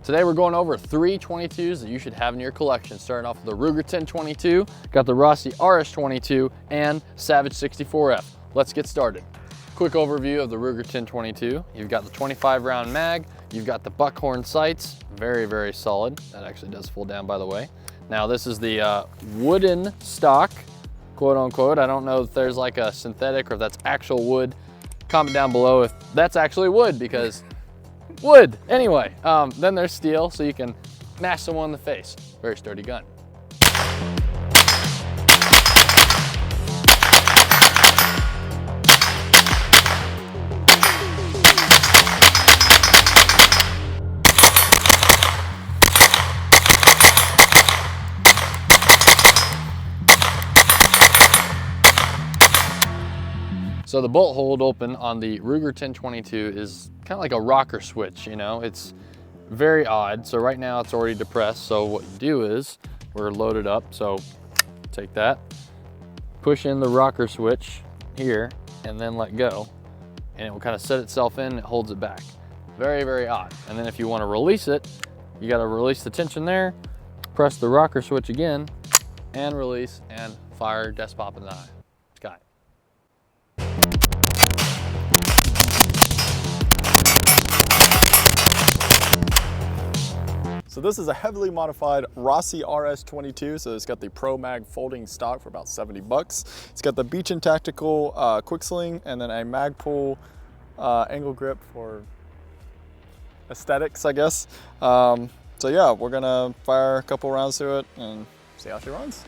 Today we're going over 3 22s that you should have in your collection, starting off with the Ruger 1022, got the Rossi RS22, and Savage 64F. Let's get started. Quick overview of the Ruger 1022. You've got the 25 round mag, you've got the buckhorn sights, very, very solid. That actually does fold down, by the way. Now this is the wooden stock, quote unquote. I don't know if there's like a synthetic or if that's actual wood. Comment down below if that's actually wood, because wood. Anyway, then there's steel, so you can mash someone in the face. Very sturdy gun. So the bolt hold open on the Ruger 1022 is kind of like a rocker switch, you know? It's very odd. So right now it's already depressed. So what you do is we're loaded up. So take that, push in the rocker switch here, and then let go. And it will kind of set itself in, it holds it back. Very, very odd. And then if you want to release it, you got to release the tension there, press the rocker switch again, and release, and fire, death pop in the eye. Got it. So this is a heavily modified Rossi RS22. So it's got the Pro Mag folding stock for about 70 bucks. It's got the Beach and Tactical quick sling, and then a mag pull angle grip for aesthetics, I guess. So yeah, we're gonna fire a couple rounds to it and see how she runs.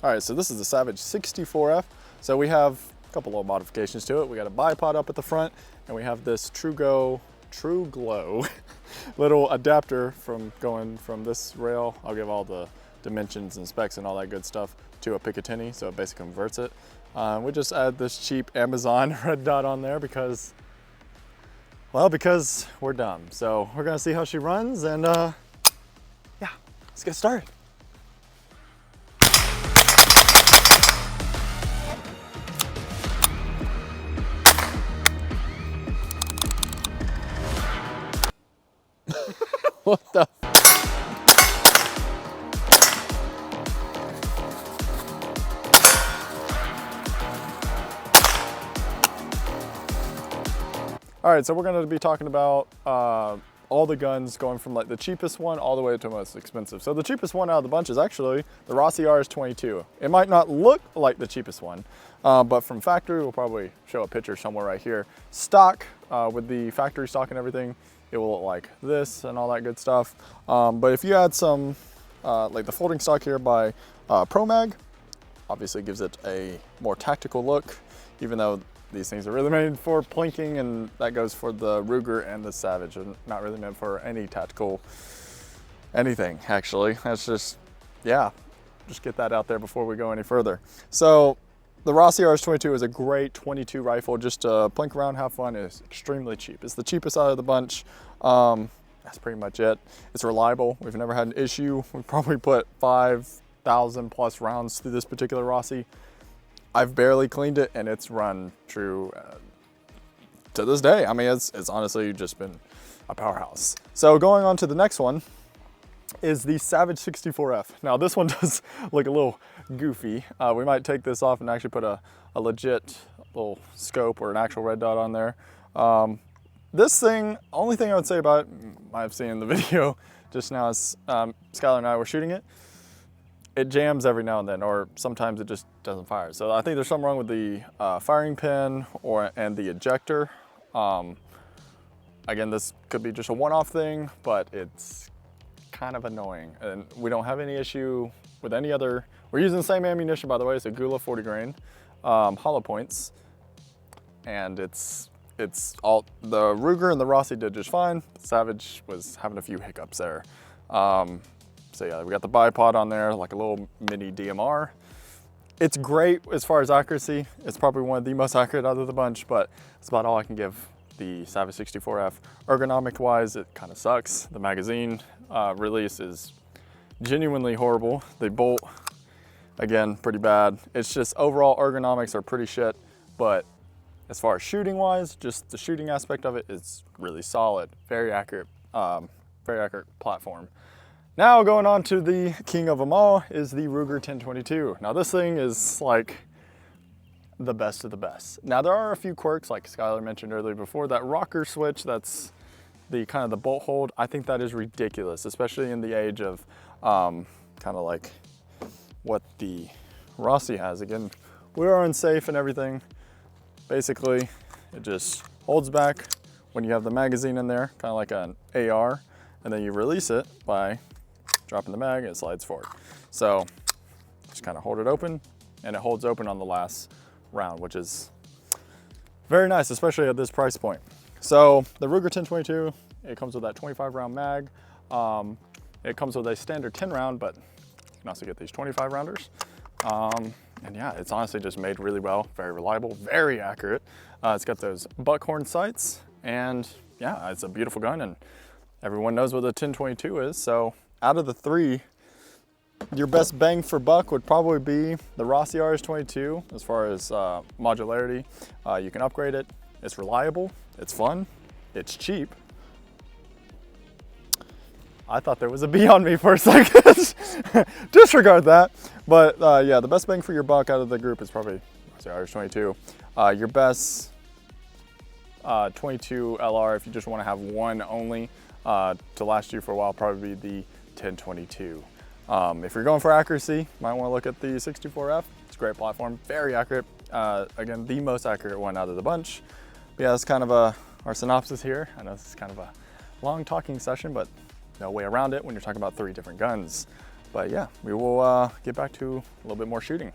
All right, so this is the Savage 64F. So we have a couple little modifications to it. We got a bipod up at the front, and we have this True Glow little adapter from going from this rail. I'll give all the dimensions and specs and all that good stuff to a Picatinny, so it basically converts it. We just add this cheap Amazon red dot on there because, well, because we're dumb. So we're gonna see how she runs, and yeah, let's get started. What the? All right, so we're going to be talking about all the guns going from like the cheapest one all the way to the most expensive. So the cheapest one out of the bunch is actually the Rossi RS22. It might not look like the cheapest one, but from factory, we'll probably show a picture somewhere right here. Stock, with the factory stock and everything, it will look like this and all that good stuff. But if you add some, like the folding stock here by Pro Mag, obviously gives it a more tactical look, even though these things are really made for plinking, and that goes for the Ruger and the Savage, and not really meant for any tactical anything, actually. That's just, yeah, just get that out there before we go any further. So the Rossi RS22 is a great 22 rifle, just to plink around, have fun. It's extremely cheap. It's the cheapest out of the bunch. That's pretty much it. It's reliable. We've never had an issue. We probably put 5,000 plus rounds through this particular Rossi. I've barely cleaned it, and it's run true to this day. I mean, it's honestly just been a powerhouse. So going on to the next one is the Savage 64F. Now this one does look a little goofy. We might take this off and actually put a legit little scope or an actual red dot on there. This thing, only thing I would say about it, I've seen in the video just now, is Skyler and I were shooting it. It jams every now and then, or sometimes it just doesn't fire. So I think there's something wrong with the firing pin and the ejector. Again, this could be just a one-off thing, but it's kind of annoying. And we don't have any issue with any other. We're using the same ammunition, by the way. It's a Gula 40 grain, hollow points, and it's all, the Ruger and the Rossi did just fine. Savage was having a few hiccups there. So yeah, we got the bipod on there, like a little mini DMR. It's great as far as accuracy. It's probably one of the most accurate out of the bunch, but it's about all I can give the Savage 64F. Ergonomic wise, it kind of sucks. The magazine release is genuinely horrible. They bolt, again, pretty bad. It's just overall ergonomics are pretty shit, but as far as shooting wise, just the shooting aspect of it is really solid. Very accurate platform. Now going on to the king of them all is the Ruger 1022. Now this thing is like the best of the best. Now there are a few quirks, like Skyler mentioned earlier before, that rocker switch, that's the kind of the bolt hold. I think that is ridiculous, especially in the age of kind of like what the Rossi has. Again, we are unsafe and everything. Basically, it just holds back when you have the magazine in there, kind of like an AR, and then you release it by dropping the mag and it slides forward. So just kind of hold it open, and it holds open on the last round, which is very nice, especially at this price point. So the Ruger 1022, it comes with that 25 round mag. It comes with a standard 10 round, but you can also get these 25 rounders. And yeah, it's honestly just made really well, very reliable, very accurate. It's got those buckhorn sights, and yeah, it's a beautiful gun, and everyone knows what the 1022 is. So out of the three, your best bang for buck would probably be the Rossi RS22 as far as modularity. You can upgrade it, it's reliable, it's fun, it's cheap. I thought there was a bee on me for a second. Disregard that. But yeah, the best bang for your buck out of the group is probably the RS22. Your best 22 LR, if you just want to have one only to last you for a while, probably be the 1022. If you're going for accuracy, you might want to look at the 64F. It's a great platform, very accurate. Again, the most accurate one out of the bunch. But yeah, that's kind of our synopsis here. I know this is kind of a long talking session, but no way around it when you're talking about three different guns. But yeah, we will get back to a little bit more shooting.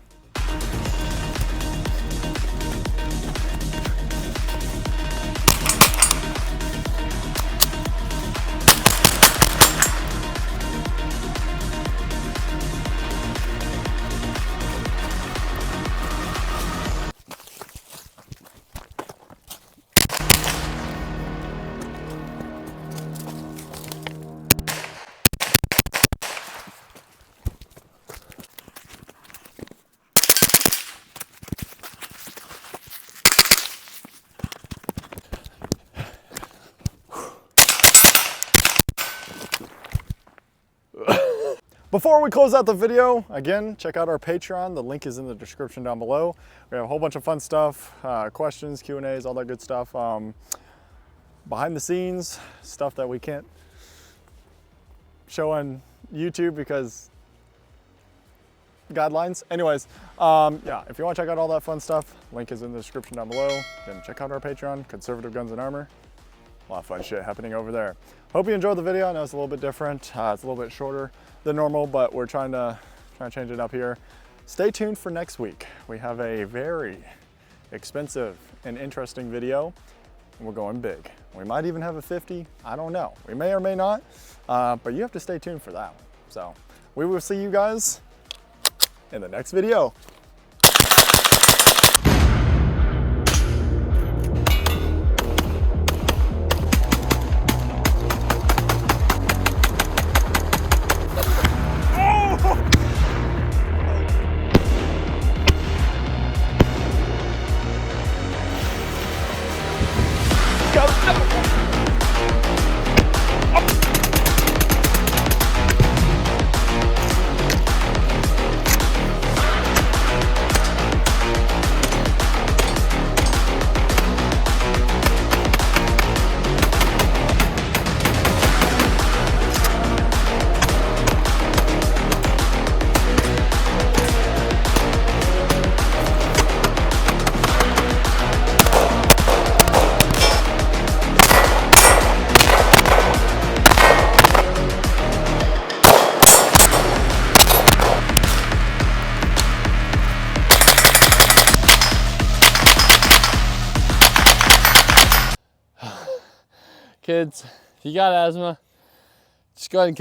Before we close out the video, again, check out our Patreon. The link is in the description down below. We have a whole bunch of fun stuff, questions, Q&As, all that good stuff. Behind the scenes, stuff that we can't show on YouTube because guidelines. Anyways, yeah, if you want to check out all that fun stuff, link is in the description down below. Then check out our Patreon, Conservative Guns and Armor. A lot of fun shit happening over there. Hope you enjoyed the video. I know it's a little bit different. It's a little bit shorter than normal, but we're trying to change it up here. Stay tuned for next week. We have a very expensive and interesting video, and we're going big. We might even have a 50. I don't know. We may or may not, but you have to stay tuned for that one. So we will see you guys in the next video. Kids, if you got asthma, just go ahead and